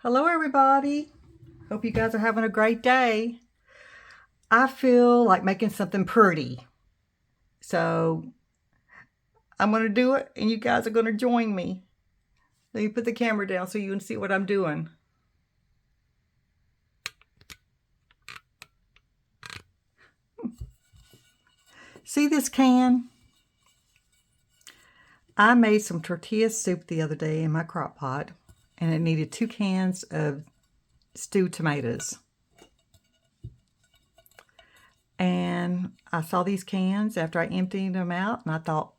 Hello everybody. Hope you guys are having a great day. I feel like making something pretty. So I'm going to do it and you guys are going to join me. Let me put the camera down so you can see what I'm doing. See this can? I made some tortilla soup the other day in my crock pot and it needed 2 cans of stewed tomatoes. And I saw these cans after I emptied them out and I thought,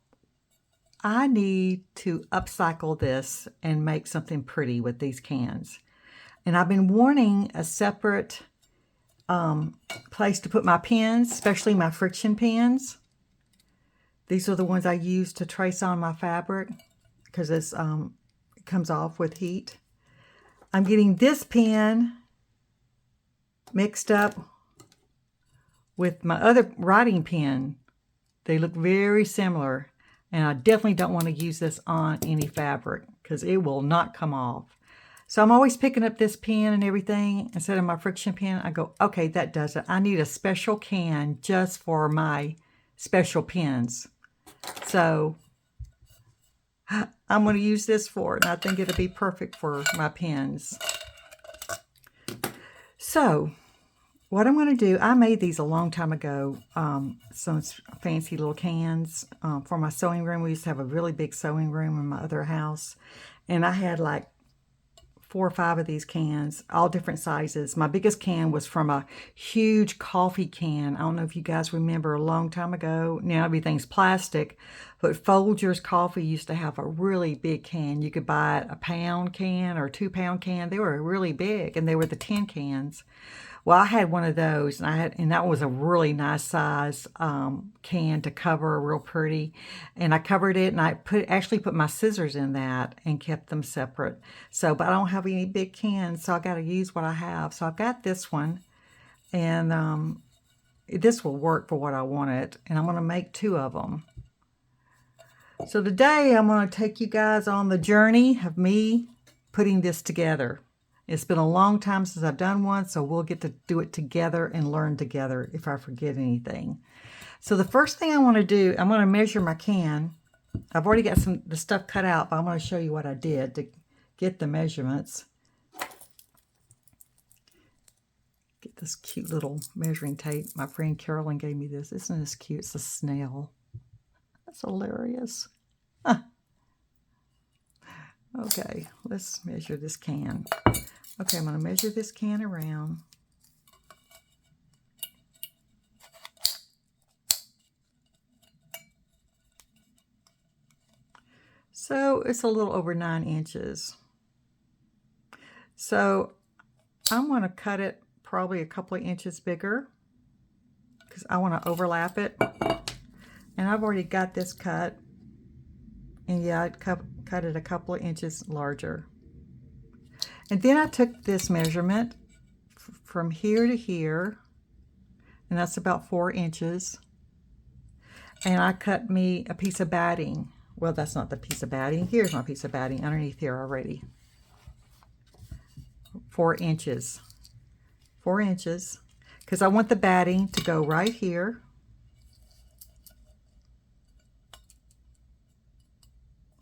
I need to upcycle this and make something pretty with these cans. And I've been wanting a separate place to put my pens, especially my friction pens. These are the ones I use to trace on my fabric because it comes off with heat. I'm getting this pen mixed up with my other writing pen. They look very similar. And I definitely don't want to use this on any fabric because it will not come off. So I'm always picking up this pen and everything instead of my friction pen. I go, okay, that does it. I need a special can just for my special pens. So I'm going to use this for it. And I think it'll be perfect for my pens. So what I'm going to do, I made these a long time ago, some fancy little cans for my sewing room. We used to have a really big sewing room in my other house. And I had like 4 or 5 of these cans, all different sizes. My biggest can was from a huge coffee can. I don't know if you guys remember a long time ago. Now everything's plastic. But Folgers Coffee used to have a really big can. You could buy a £1 can or a £2 can. They were really big and they were the tin cans. Well, I had one of those, and that was a really nice size can to cover, real pretty. And I covered it, and I actually put my scissors in that and kept them separate. So, but I don't have any big cans, so I got to use what I have. So I've got this one, and this will work for what I wanted. And I'm going to make 2 of them. So today I'm going to take you guys on the journey of me putting this together. It's been a long time since I've done one, so we'll get to do it together and learn together if I forget anything. So the first thing I want to do, I'm going to measure my can. I've already got the stuff cut out, but I'm going to show you what I did to get the measurements. Get this cute little measuring tape. My friend Carolyn gave me this. Isn't this cute? It's a snail. That's hilarious. Huh. Okay, let's measure this can. Okay, I'm going to measure this can around. So it's a little over 9 inches. So I'm going to cut it probably a couple of inches bigger because I want to overlap it. And I've already got this cut. And yeah, I cut it a couple of inches larger. And then I took this measurement from here to here, and that's about 4 inches. And I cut me a piece of batting. Well, that's not the piece of batting. Here's my piece of batting underneath here already. 4 inches. 4 inches. Because I want the batting to go right here.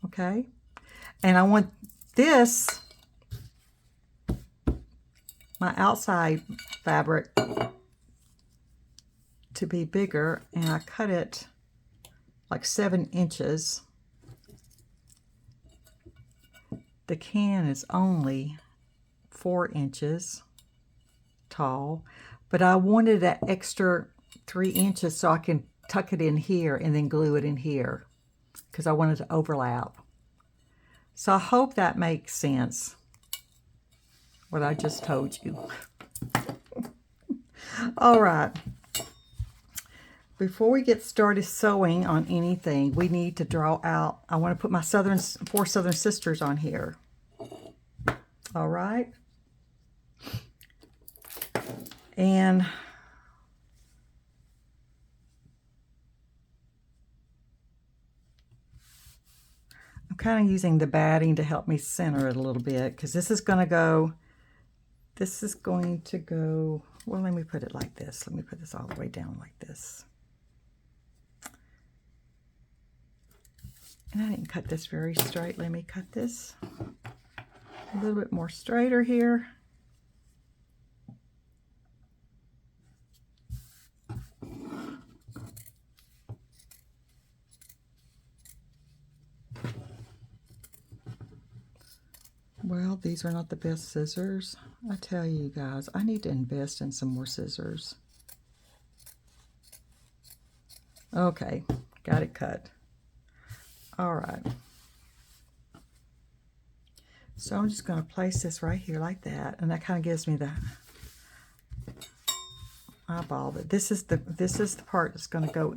Okay. And I want this, my outside fabric, to be bigger, and I cut it like 7 inches. The can is only 4 inches tall, but I wanted that extra 3 inches so I can tuck it in here and then glue it in here because I wanted to overlap. So I hope that makes sense, what I just told you. All right. Before we get started sewing on anything, we need to draw out. I want to put my 4 Southern Sisters on here. All right. And I'm kind of using the batting to help me center it a little bit because this is going to go This is going to go, well, let me put it like this. Let me put this all the way down like this. And I didn't cut this very straight. Let me cut this a little bit more straighter here. Well, these are not the best scissors. I tell you guys, I need to invest in some more scissors. Okay, got it cut. All right. So I'm just going to place this right here like that, and that kind of gives me the eyeball. But this is the part that's going to go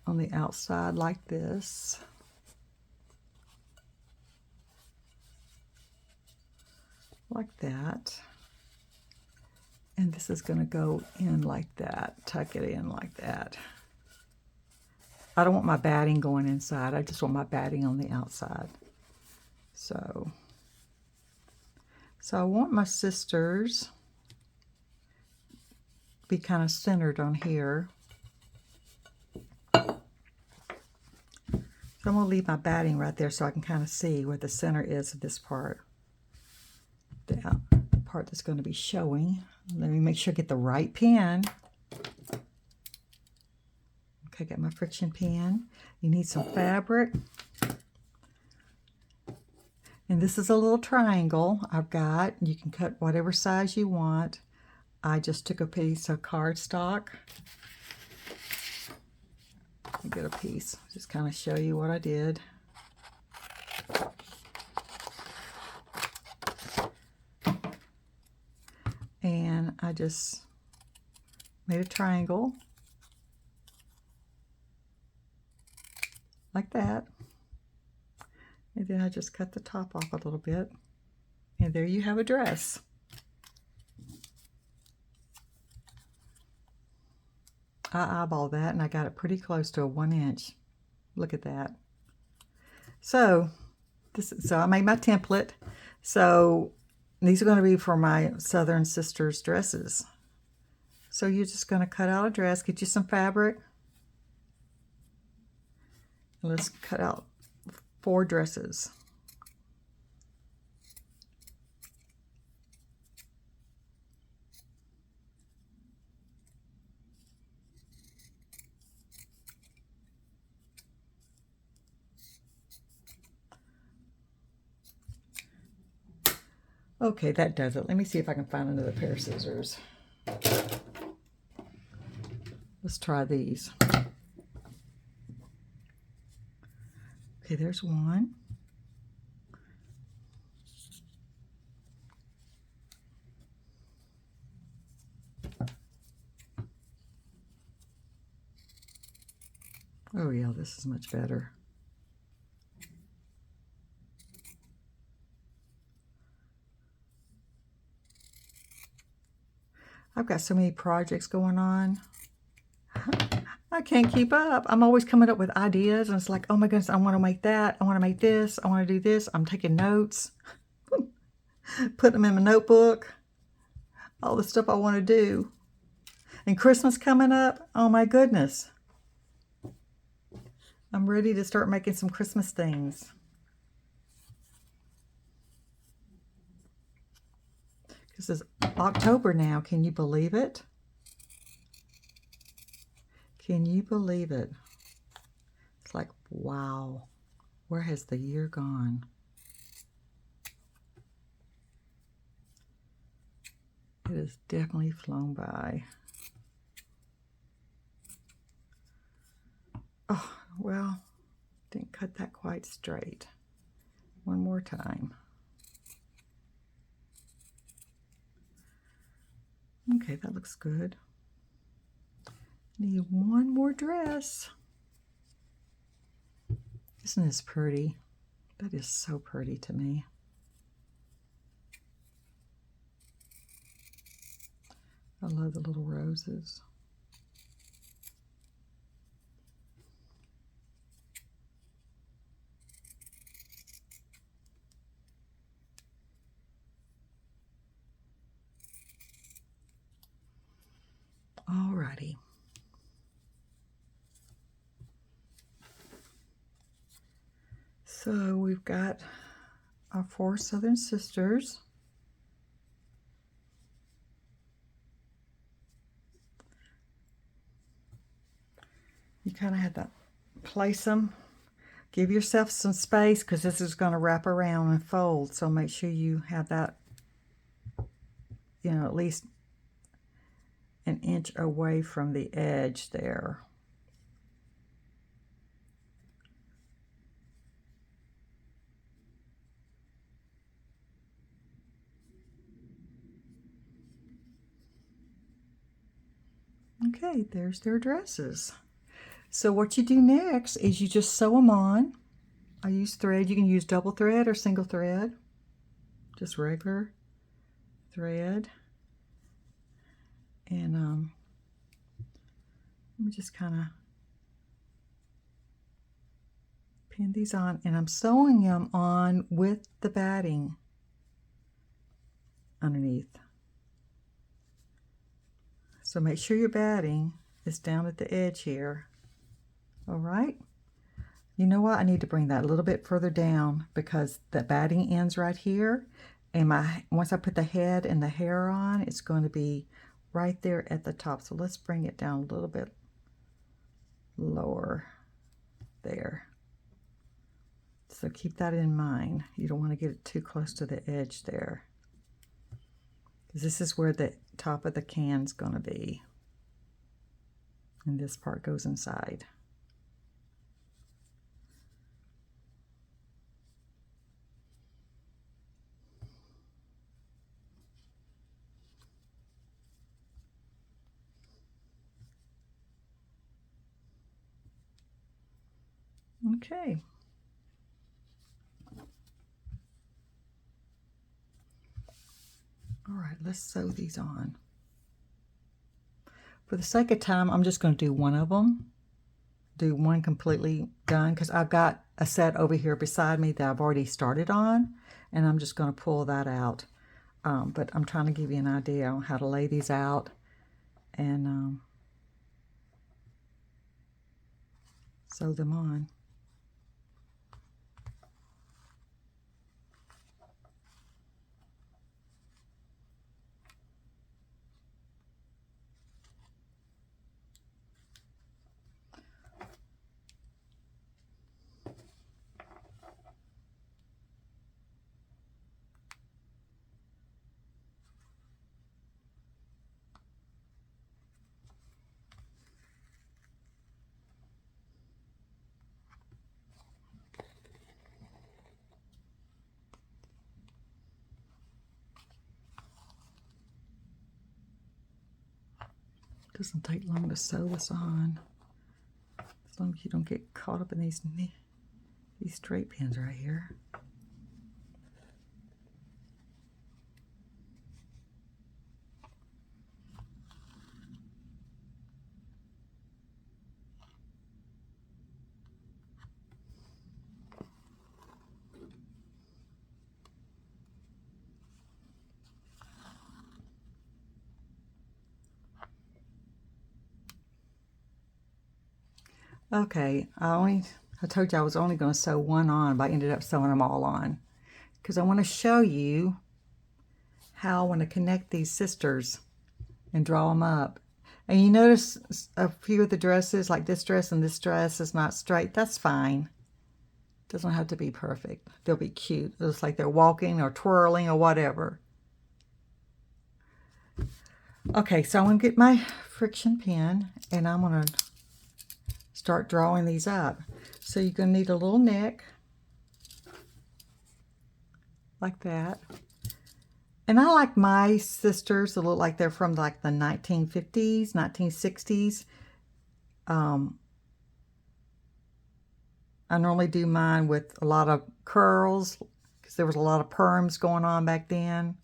on the outside like this. Like that. And this is going to go in like that. Tuck it in like that. I don't want my batting going inside. I just want my batting on the outside. So I want my sisters to be kind of centered on here. So I'm going to leave my batting right there so I can kind of see where the center is of this part. The part that's going to be showing. Let me make sure I get the right pin. Okay, got my friction pin. You need some fabric. And this is a little triangle I've got. You can cut whatever size you want. I just took a piece of cardstock. Let me get a piece, just kind of show you what I did. And I just made a triangle like that. And then I just cut the top off a little bit. And there you have a dress. I eyeballed that and I got it pretty close to a 1 inch. Look at that. So I made my template. So these are going to be for my Southern Sisters dresses. So you're just going to cut out a dress, get you some fabric. Let's cut out 4 dresses. Okay, that does it. Let me see if I can find another pair of scissors. Let's try these. Okay, there's one. Oh yeah, this is much better. I've got so many projects going on. I can't keep up. I'm always coming up with ideas, and it's like, oh my goodness, I want to make that. I want to make this. I want to do this. I'm taking notes, putting them in my notebook, all the stuff I want to do. And Christmas coming up, oh my goodness. I'm ready to start making some Christmas things. This is October now. Can you believe it? Can you believe it? It's like, wow, where has the year gone? It has definitely flown by. Oh, well, didn't cut that quite straight. One more time. Okay, that looks good. Need one more dress. Isn't this pretty? That is so pretty to me. I love the little roses. So we've got our 4 Southern Sisters. You kind of have to place them. Give yourself some space because this is going to wrap around and fold. So make sure you have that, you know, at least an inch away from the edge there. Okay, there's their dresses. So what you do next is you just sew them on. I use thread. You can use double thread or single thread. Just regular thread. And let me just kind of pin these on. And I'm sewing them on with the batting underneath. So make sure your batting is down at the edge here. All right. You know what? I need to bring that a little bit further down because the batting ends right here. And once I put the head and the hair on, it's going to be right there at the top. So let's bring it down a little bit lower there. So keep that in mind. You don't want to get it too close to the edge there. This is where the top of the can's going to be. And this part goes inside. Okay. All right, let's sew these on. For the sake of time, I'm just going to do one of them. Do one completely done because I've got a set over here beside me that I've already started on, and I'm just going to pull that out. But I'm trying to give you an idea on how to lay these out and sew them on. Doesn't take long to sew this on, as long as you don't get caught up in these straight pins right here. Okay, I told you I was only going to sew one on, but I ended up sewing them all on because I want to show you how I want to connect these sisters and draw them up. And you notice a few of the dresses, like this dress and this dress is not straight. That's fine. Doesn't have to be perfect. They'll be cute. It looks like they're walking or twirling or whatever. Okay, so I'm going to get my friction pen and I'm going to start drawing these up. So you're going to need a little neck like that. And I like my sisters to look like they're from like the 1950s, 1960s. I normally do mine with a lot of curls because there was a lot of perms going on back then.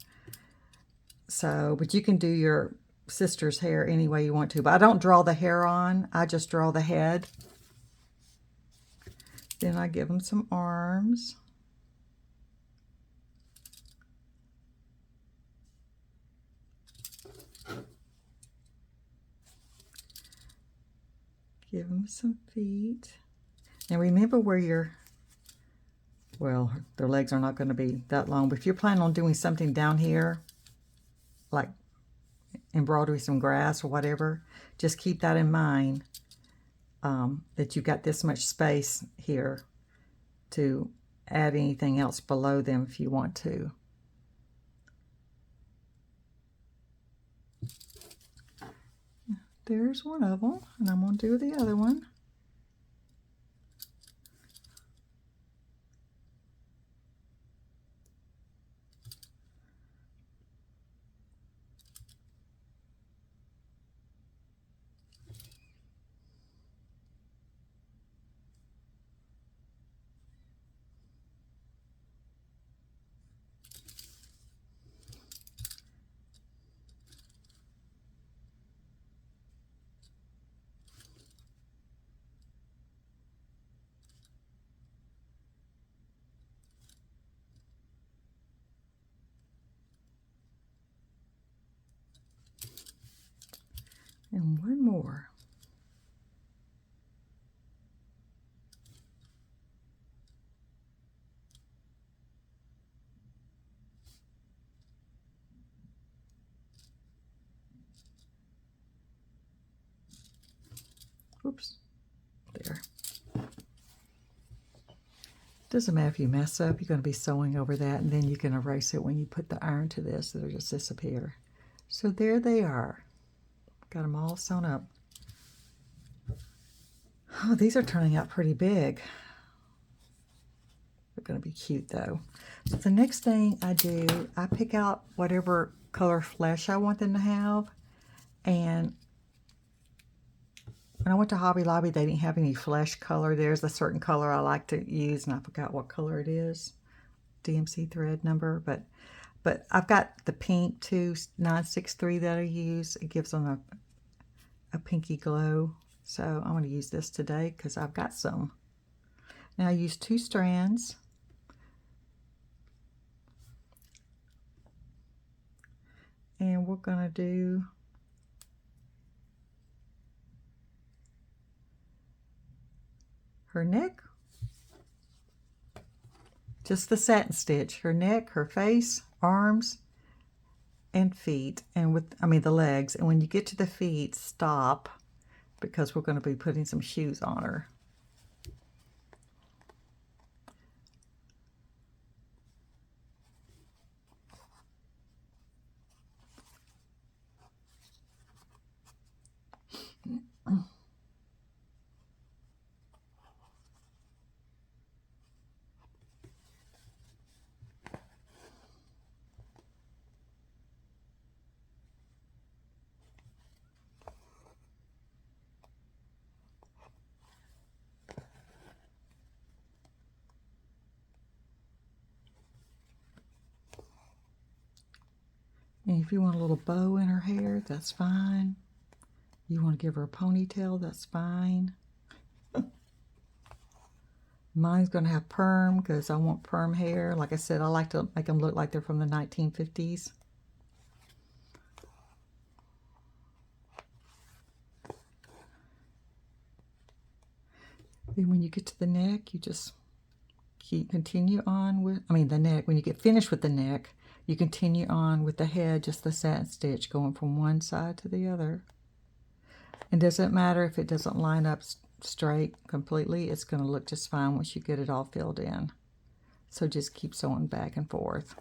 So, but you can do your sister's hair any way you want to. But I don't draw the hair on. I just draw the head. Then I give them some arms. Give them some feet. Now remember where your well, their legs are not going to be that long. But if you're planning on doing something down here, like embroidery some grass or whatever, just keep that in mind, that you've got this much space here to add anything else below them if you want to. There's one of them, and I'm going to do the other one. And one more. Oops, there. Doesn't matter if you mess up, you're going to be sewing over that, and then you can erase it when you put the iron to this. It'll just disappear. So there they are. Got them all sewn up. Oh, these are turning out pretty big. They're going to be cute though. So the next thing I do, I pick out whatever color flesh I want them to have. And when I went to Hobby Lobby, they didn't have any flesh color. There's a certain color I like to use, and I forgot what color it is. DMC thread number, but I've got the pink 2963 that I use. It gives them a pinky glow. So I'm going to use this today because I've got some. Now I use 2 strands. And we're going to do her neck. Just the satin stitch. Her neck, her face, arms, and feet. And the legs. And when you get to the feet, stop, because we're going to be putting some shoes on her. And if you want a little bow in her hair, that's fine. You want to give her a ponytail, that's fine. Mine's going to have perm because I want perm hair. Like I said, I like to make them look like they're from the 1950s. Then when you get to the neck, you just continue on with, the neck. When you get finished with the neck, you continue on with the head, just the satin stitch going from one side to the other. It doesn't matter if it doesn't line up straight completely. It's going to look just fine once you get it all filled in. So just keep sewing back and forth.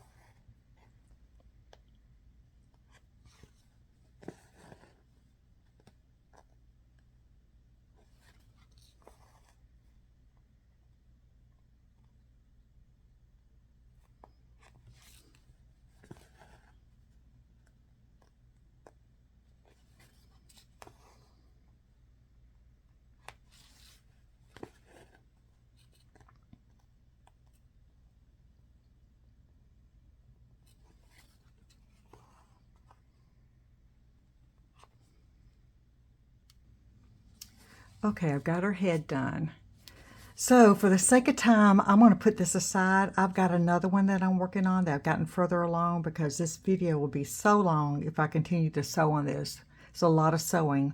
Okay, I've got her head done. So for the sake of time, I'm going to put this aside. I've got another one that I'm working on that I've gotten further along, because this video will be so long if I continue to sew on this. It's a lot of sewing.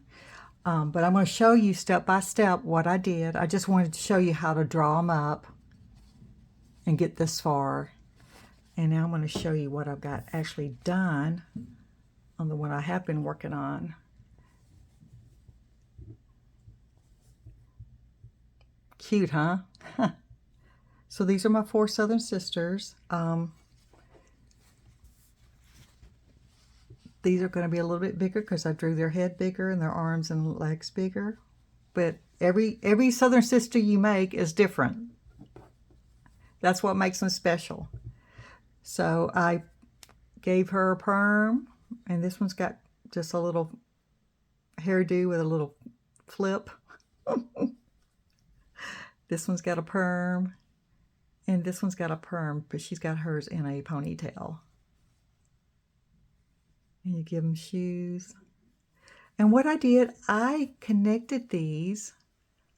But I'm going to show you step by step what I did. I just wanted to show you how to draw them up and get this far. And now I'm going to show you what I've got actually done on the one I have been working on. Cute, huh? So these are my 4 Southern Sisters. These are going to be a little bit bigger because I drew their head bigger and their arms and legs bigger. But every Southern Sister you make is different. That's what makes them special. So I gave her a perm, and this one's got just a little hairdo with a little flip. This one's got a perm, and this one's got a perm, but she's got hers in a ponytail. And you give them shoes. And what I did, I connected these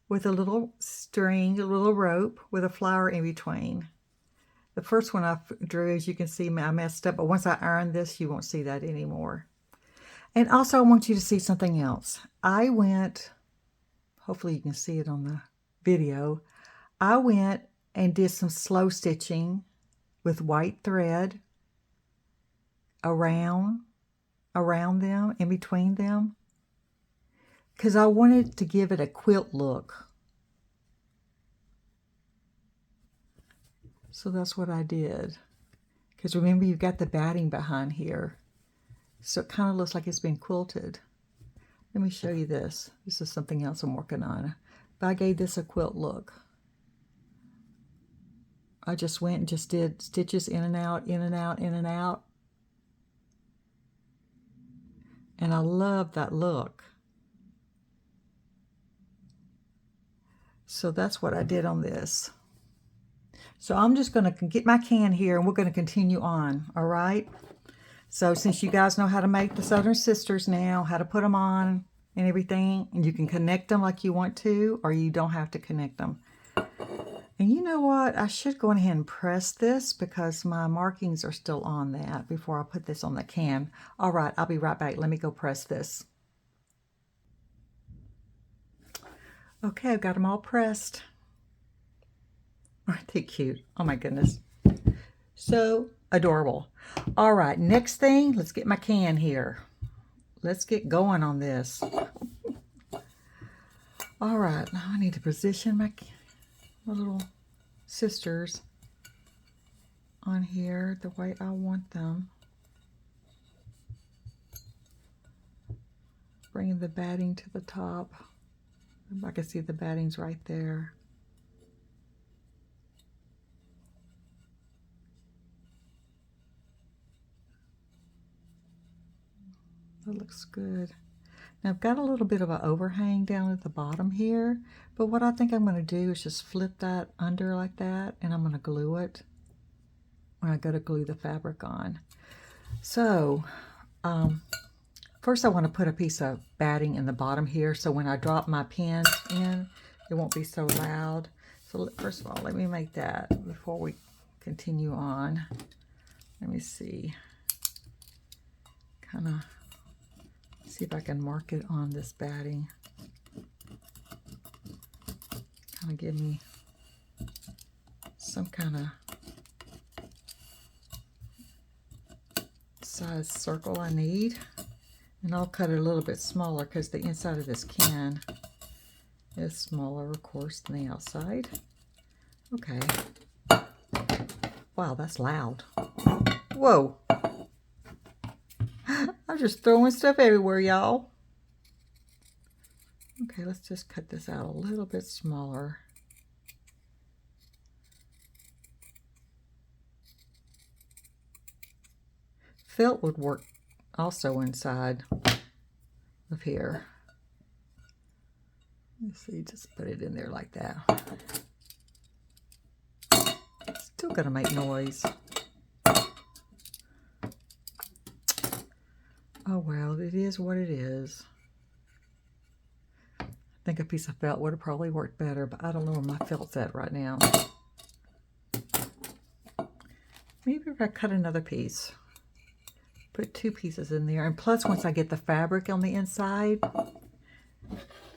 with a little string, a little rope with a flower in between. The first one I drew, as you can see, I messed up, but once I ironed this, you won't see that anymore. And also, I want you to see something else. I went, hopefully you can see it on the video, I went and did some slow stitching with white thread around them, in between them, because I wanted to give it a quilt look. So that's what I did. Because remember, you've got the batting behind here. So it kind of looks like it's been quilted. Let me show you this. This is something else I'm working on. But I gave this a quilt look. I just went and just did stitches in and out, in and out, in and out. And I love that look. So that's what I did on this. So I'm just going to get my can here and we're going to continue on, all right? So since you guys know how to make the Southern Sisters now, how to put them on and everything, and you can connect them like you want to, or you don't have to connect them. And you know what? I should go ahead and press this because my markings are still on that before I put this on the can. All right, I'll be right back. Let me go press this. Okay, I've got them all pressed. Aren't they cute? Oh my goodness. So adorable. All right, next thing, let's get my can here. Let's get going on this. All right, now I need to position my little sisters on here the way I want them. Bringing the batting to the top. I can see the batting's right there. That looks good. Now I've got a little bit of an overhang down at the bottom here, but what I think I'm going to do is just flip that under like that, and I'm going to glue it when I go to glue the fabric on. So first I want to put a piece of batting in the bottom here, so when I drop my pen in, it won't be so loud. So first of all, let me make that before we continue on. Let me see. Kind of see if I can mark it on this batting. Kind of give me some kind of size circle I need. And I'll cut it a little bit smaller because the inside of this can is smaller, of course, than the outside. Okay. Wow, that's loud. Whoa. I'm just throwing stuff everywhere, y'all. Okay, let's just cut this out a little bit smaller. Felt would work also inside of here. Let's see, just put it in there like that. Still gonna make noise. Oh well, it is what it is. I think a piece of felt would have probably worked better, but I don't know where my felt's at right now. Maybe if I cut another piece. Put 2 pieces in there. And plus, once I get the fabric on the inside,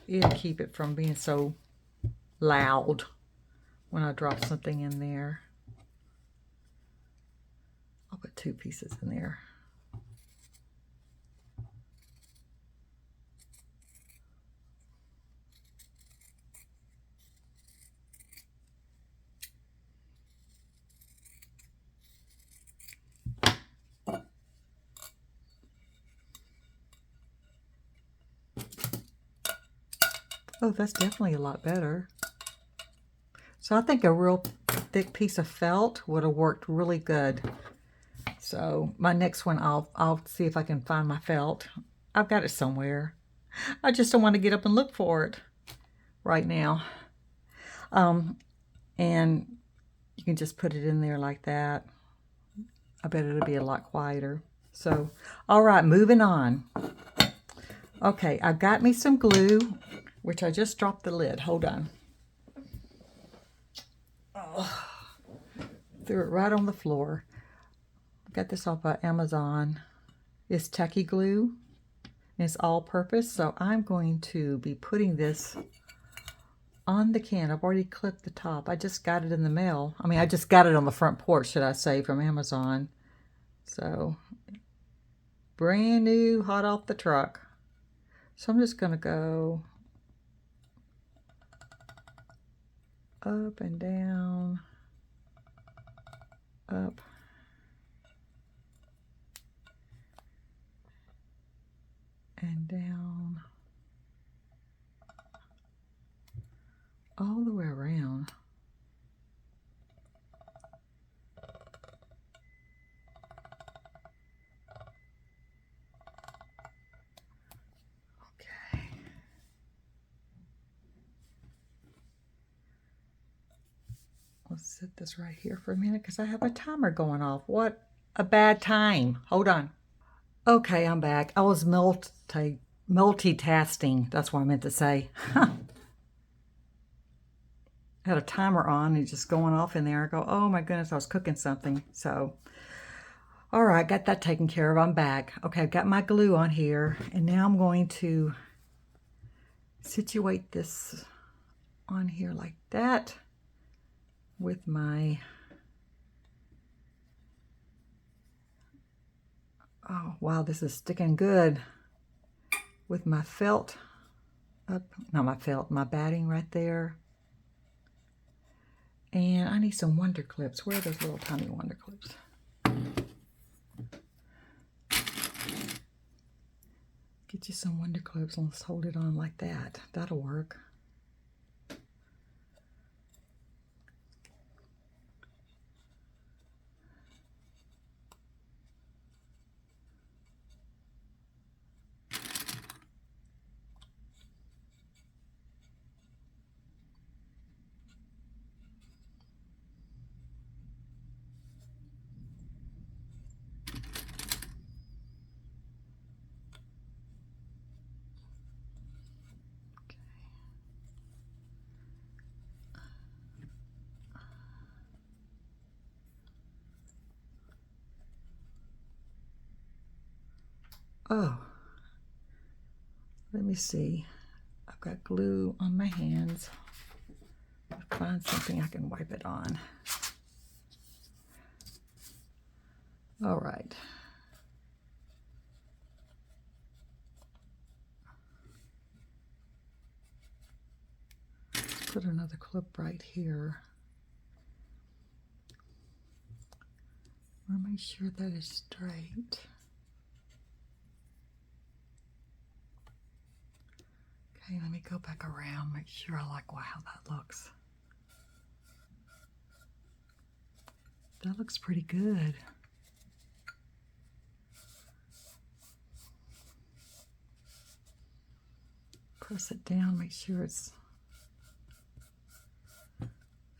it'll keep it from being so loud when I drop something in there. 2 pieces in there. Oh, that's definitely a lot better. So I think a real thick piece of felt would have worked really good. So my next one, I'll see if I can find my felt. I've got it somewhere. I just don't want to get up and look for it right now. And you can just put it in there like that. I bet it'll be a lot quieter. So, all right, moving on. Okay, I got me some glue, which I just dropped the lid. Hold on. Oh, threw it right on the floor. Got this off of Amazon. It's Tacky glue. It's all-purpose, so I'm going to be putting this on the can. I've already clipped the top. I just got it in the mail. I mean, I just got it on the front porch, should I say, from Amazon. So, brand new, hot off the truck. So I'm just going to go up and down, up and down, all the way around. Okay. Let's set this right here for a minute because I have a timer going off. What a bad time. Hold on. Okay, I'm back. I was multitasking. That's what I meant to say. Had a timer on and just going off in there. I go, oh my goodness, I was cooking something. So, all right, got that taken care of. I'm back. Okay, I've got my glue on here, and now I'm going to situate this on here like that with my, oh wow, this is sticking good, with my felt up, not my felt, my batting right there. And I need some wonder clips. Where are those little tiny wonder clips? Get you some wonder clips and let's hold it on like that. That'll work. Oh, let me see. I've got glue on my hands. I'll find something I can wipe it on. All right. Put another clip right here. I want to make sure that is straight. Okay, let me go back around, make sure I like how that looks. That looks pretty good. Press it down, make sure it's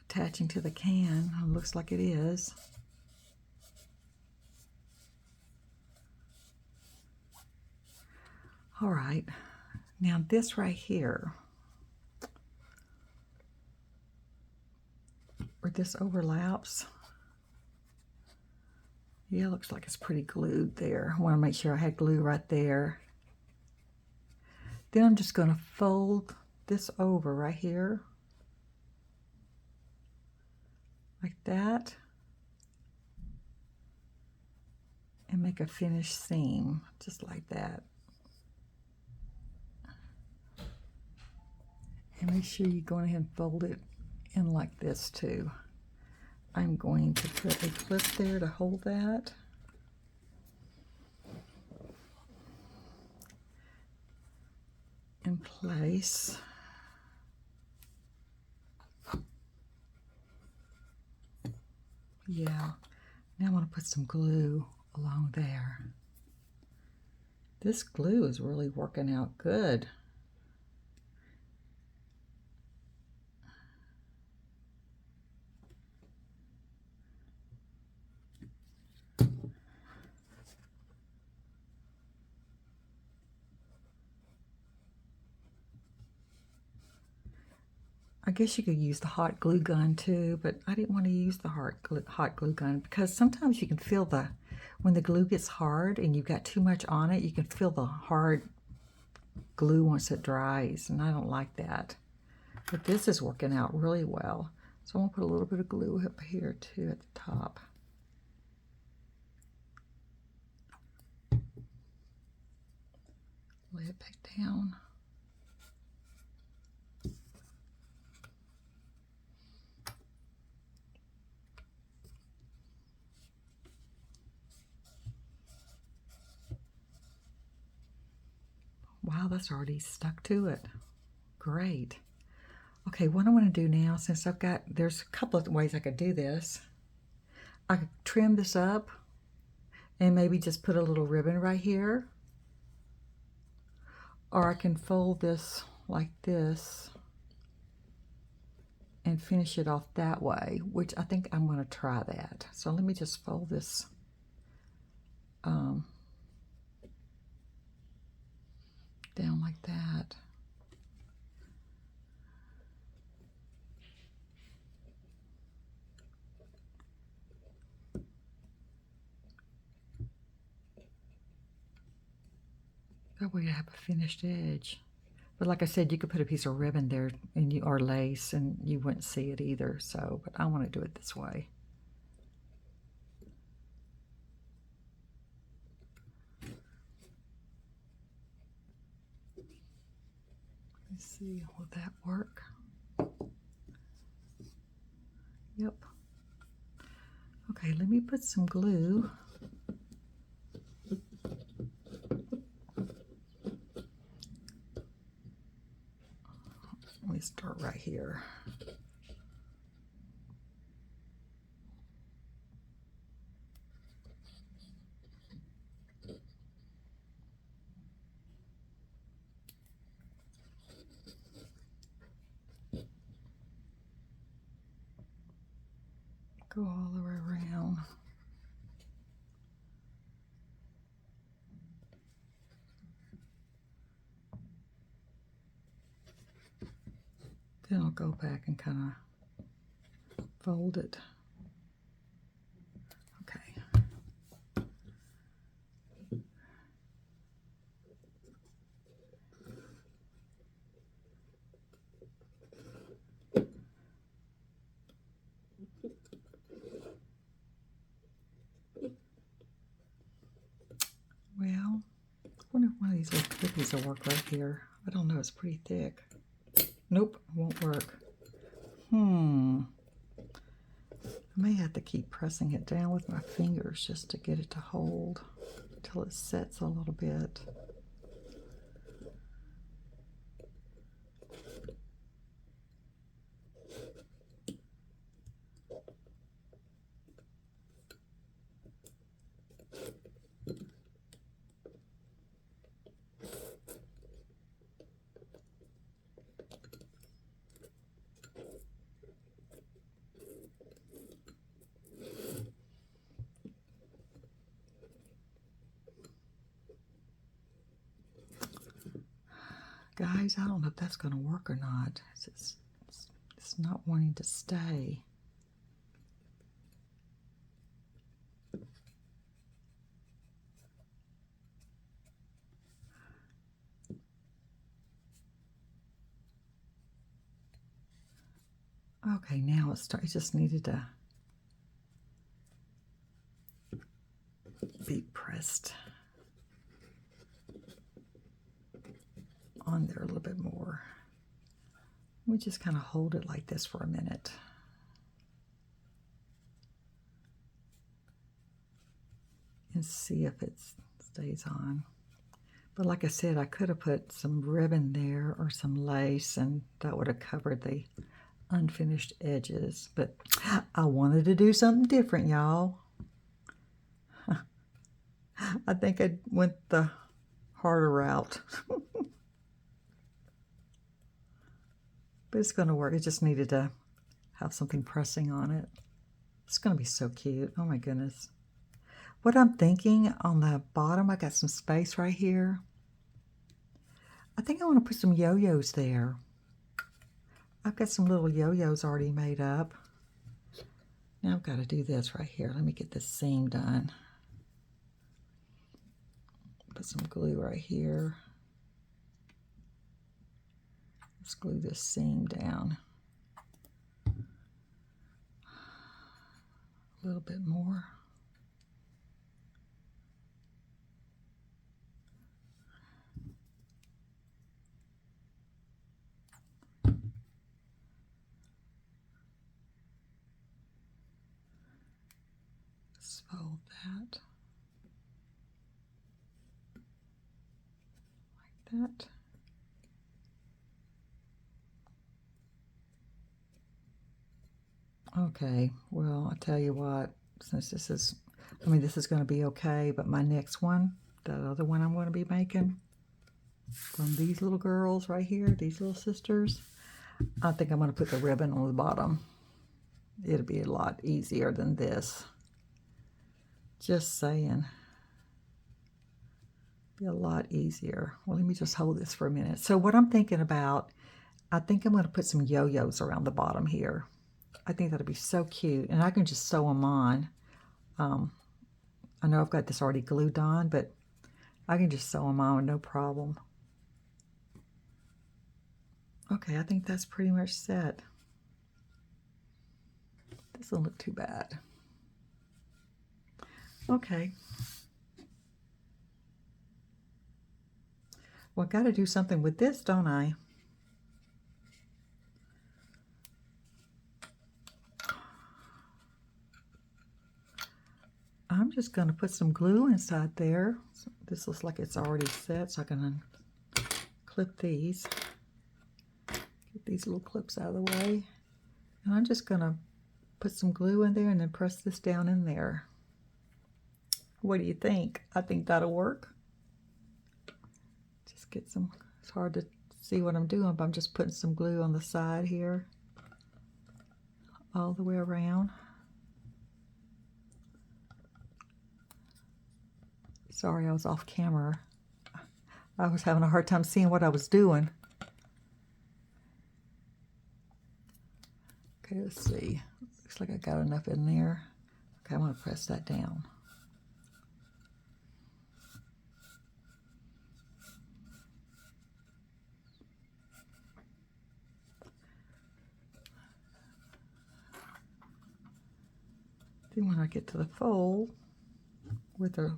attaching to the can. It looks like it is. All right, now this right here, where this overlaps, yeah, looks like it's pretty glued there. I want to make sure I had glue right there. Then I'm just going to fold this over right here, like that. and make a finished seam, just like that. And make sure you go ahead and fold it in like this too. I'm going to put a clip there to hold that. In place. Yeah, now I want to put some glue along there. This glue is really working out good. I guess you could use the hot glue gun too, but I didn't want to use the hot glue gun because sometimes you can feel when the glue gets hard and you've got too much on it, you can feel the hard glue once it dries, and I don't like that. But this is working out really well. So I'm going to put a little bit of glue up here too at the top. Lay it back down. Wow, that's already stuck to it. Great. Okay, what I want to do now, since there's a couple of ways I could do this. I could trim this up and maybe just put a little ribbon right here. Or I can fold this like this and finish it off that way, which I think I'm going to try that. So let me just fold this down like that. That way I have a finished edge. But like I said, you could put a piece of ribbon there or lace and you wouldn't see it either. So, but I want to do it this way. Let's see, will that work? Yep. Okay, let me put some glue. Let me start right here. Go all the way around. Then I'll go back and kind of fold it. Okay. Well, I wonder if one of these little clippies will work right here. I don't know, it's pretty thick. Nope, won't work. I may have to keep pressing it down with my fingers just to get it to hold until it sets a little bit. Guys, I don't know if that's going to work or not. It's not wanting to stay. Okay, now it just needed to be pressed on there a little bit more. We just kind of hold it like this for a minute. And see if it stays on. But like I said, I could have put some ribbon there or some lace, and that would have covered the unfinished edges. But I wanted to do something different, y'all. I think I went the harder route. But it's going to work. It just needed to have something pressing on it. It's going to be so cute. Oh my goodness. What I'm thinking on the bottom, I got some space right here. I think I want to put some yo-yos there. I've got some little yo-yos already made up. Now I've got to do this right here. Let me get this seam done. Put some glue right here. Let's glue this seam down. A little bit more. Let's fold that. Like that. Okay, well, I tell you what, since this is, I mean, this is going to be okay, but my next one, that other one I'm going to be making from these little girls right here, these little sisters, I think I'm going to put the ribbon on the bottom. It'll be a lot easier than this. Just saying. Be a lot easier. Well, let me just hold this for a minute. So what I'm thinking about, I think I'm going to put some yo-yos around the bottom here. I think that'll be so cute, and I can just sew them on. I know I've got this already glued on, but I can just sew them on, no problem. Okay, I think that's pretty much set. This doesn't look too bad. Okay. Well, I got to do something with this, don't I? I'm just going to put some glue inside there. So this looks like it's already set, so I can clip these. Get these little clips out of the way. And I'm just going to put some glue in there and then press this down in there. What do you think? I think that'll work. Just get some, it's hard to see what I'm doing, but I'm just putting some glue on the side here. All the way around. Sorry, I was off camera. I was having a hard time seeing what I was doing. Okay, let's see. Looks like I got enough in there. Okay, I'm going to press that down. Then when I get to the fold, where the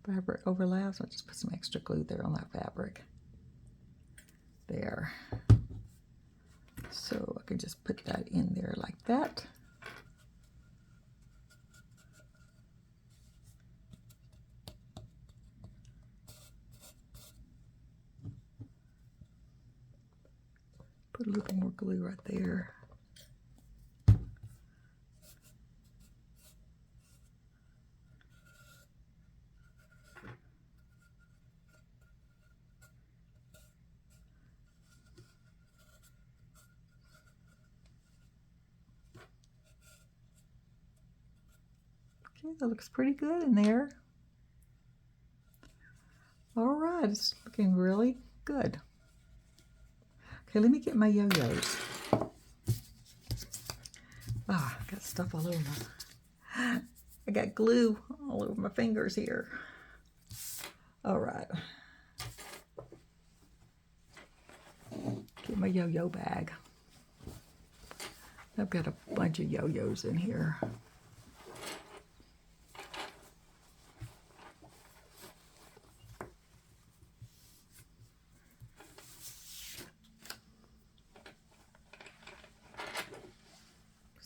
fabric overlaps, I'll just put some extra glue there on that fabric. There. So I can just put that in there like that. Put a little more glue right there. Okay, that looks pretty good in there. All right, it's looking really good. Okay, let me get my yo-yos. Ah, I got stuff all over my, I got glue all over my fingers here. All right. Get my yo-yo bag. I've got a bunch of yo-yos in here.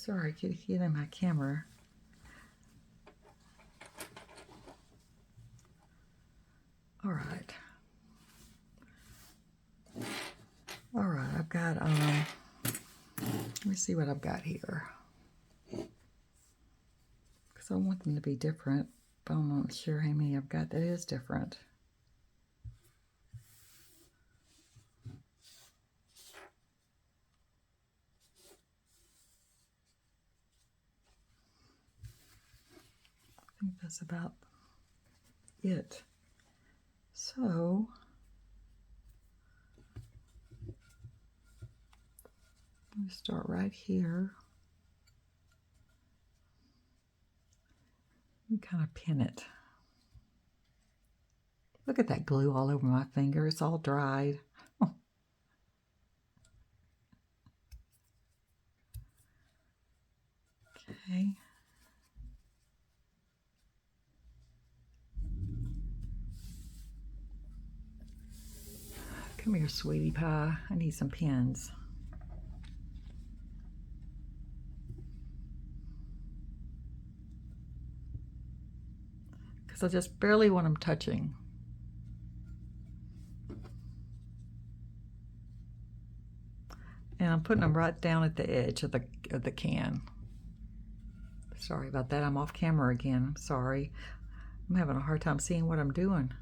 Sorry, I could get in my camera. All right. All right, I've got, let me see what I've got here. Because I want them to be different, but I'm not sure how many I've got that is different. I think that's about it. So, let me start right here. And kind of pin it. Look at that glue all over my finger. It's all dried. Okay. Come here, sweetie pie. I need some pins. Because I just barely want them touching. And I'm putting them right down at the edge of the can. Sorry about that. I'm off camera again. I'm sorry. I'm having a hard time seeing what I'm doing.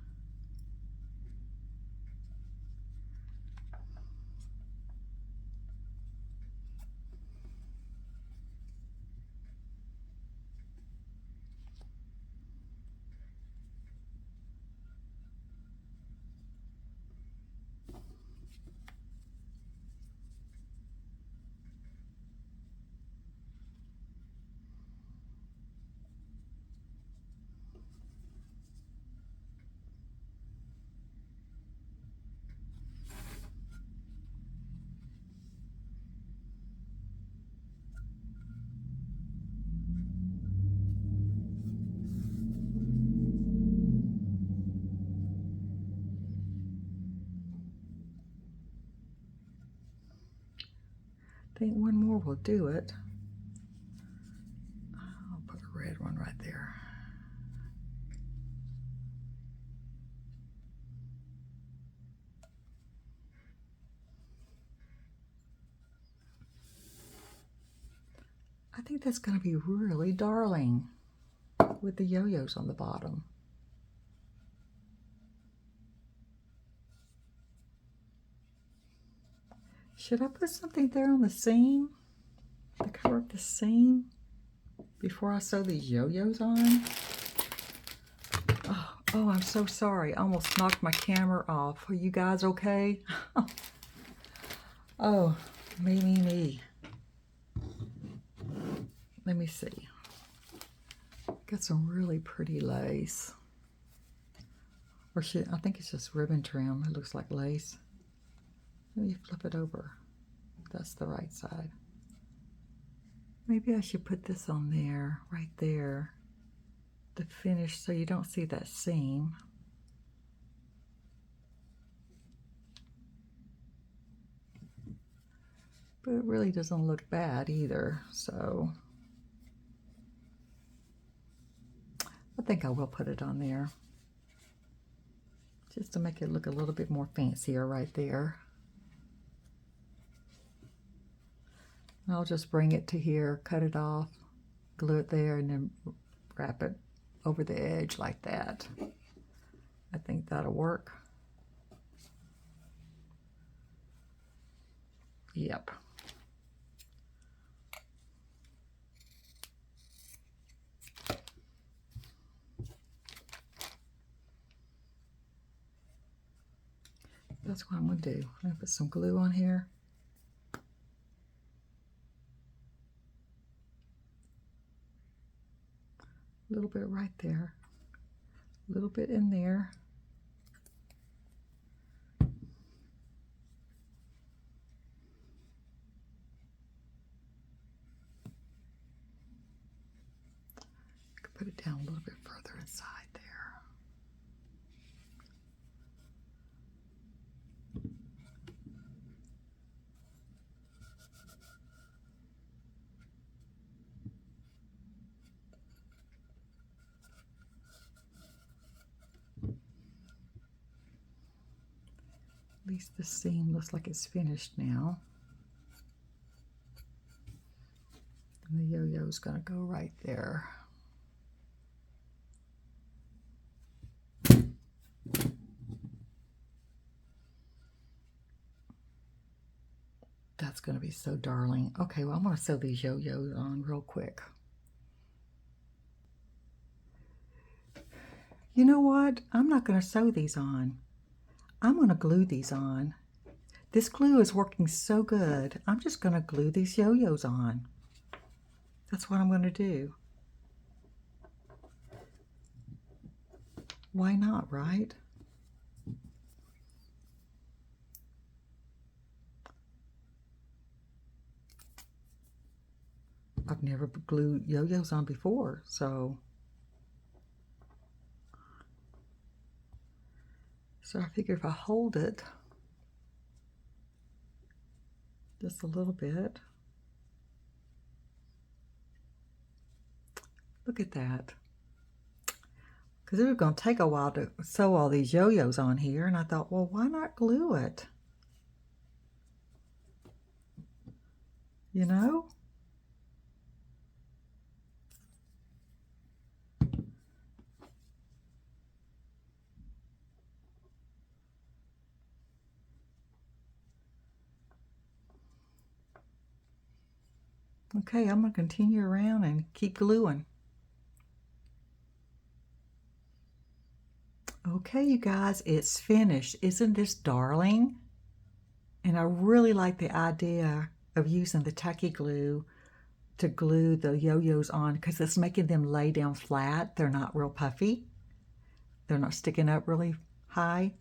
I think one more will do it. I'll put a red one right there. I think that's going to be really darling with the yo-yos on the bottom. Should I put something there on the seam to cover up the seam before I sew these yo-yos on? Oh, I'm so sorry. I almost knocked my camera off. Are you guys okay? Oh, me. Let me see. Got some really pretty lace. Or I think it's just ribbon trim. It looks like lace. Let me flip it over. That's the right side. Maybe I should put this on there, right there, to finish so you don't see that seam. But it really doesn't look bad either, so I think I will put it on there just to make it look a little bit more fancier right there. And I'll just bring it to here, cut it off, glue it there, and then wrap it over the edge like that. I think that'll work. Yep. That's what I'm going to do. I'm going to put some glue on here. A little bit right there. A little bit in there. Put it down a little bit further inside there. least the seam looks like it's finished now. And the yo-yo's gonna go right there. That's gonna be so darling. Okay, well, I'm gonna sew these yo-yos on real quick. You know what? I'm not gonna sew these on. I'm gonna glue these on. This glue is working so good. I'm just gonna glue these yo-yos on. That's what I'm gonna do. Why not, right? I've never glued yo-yos on before, so I figure if I hold it just a little bit. Look at that. Because it was going to take a while to sew all these yo-yos on here, and I thought, well, why not glue it? You know? Okay, I'm going to continue around and keep gluing. Okay, you guys, it's finished. Isn't this darling? And I really like the idea of using the tacky glue to glue the yo-yos on because it's making them lay down flat. They're not real puffy. They're not sticking up really high.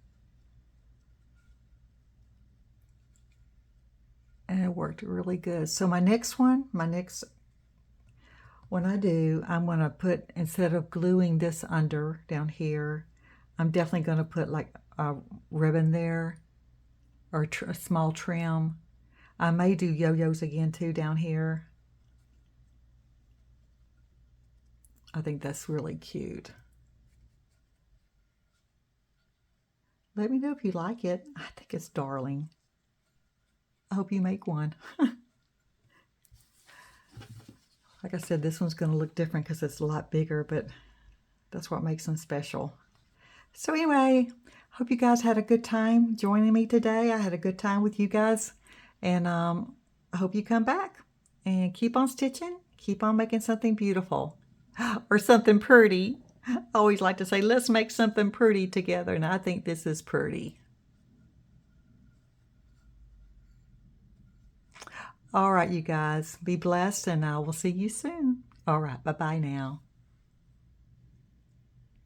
And it worked really good. So my next one I do, I'm going to put, instead of gluing this under down here, I'm definitely going to put like a ribbon there or a small trim. I may do yo-yos again too down here. I think that's really cute. Let me know if you like it. I think it's darling. I hope you make one. Like I said, this one's going to look different because it's a lot bigger, but that's what makes them special. So anyway, hope you guys had a good time joining me today. I had a good time with you guys, and I hope you come back and keep on stitching, keep on making something beautiful or something pretty. I always like to say, let's make something pretty together, and I think this is pretty. All right, you guys, be blessed, and I will see you soon. All right, bye-bye now.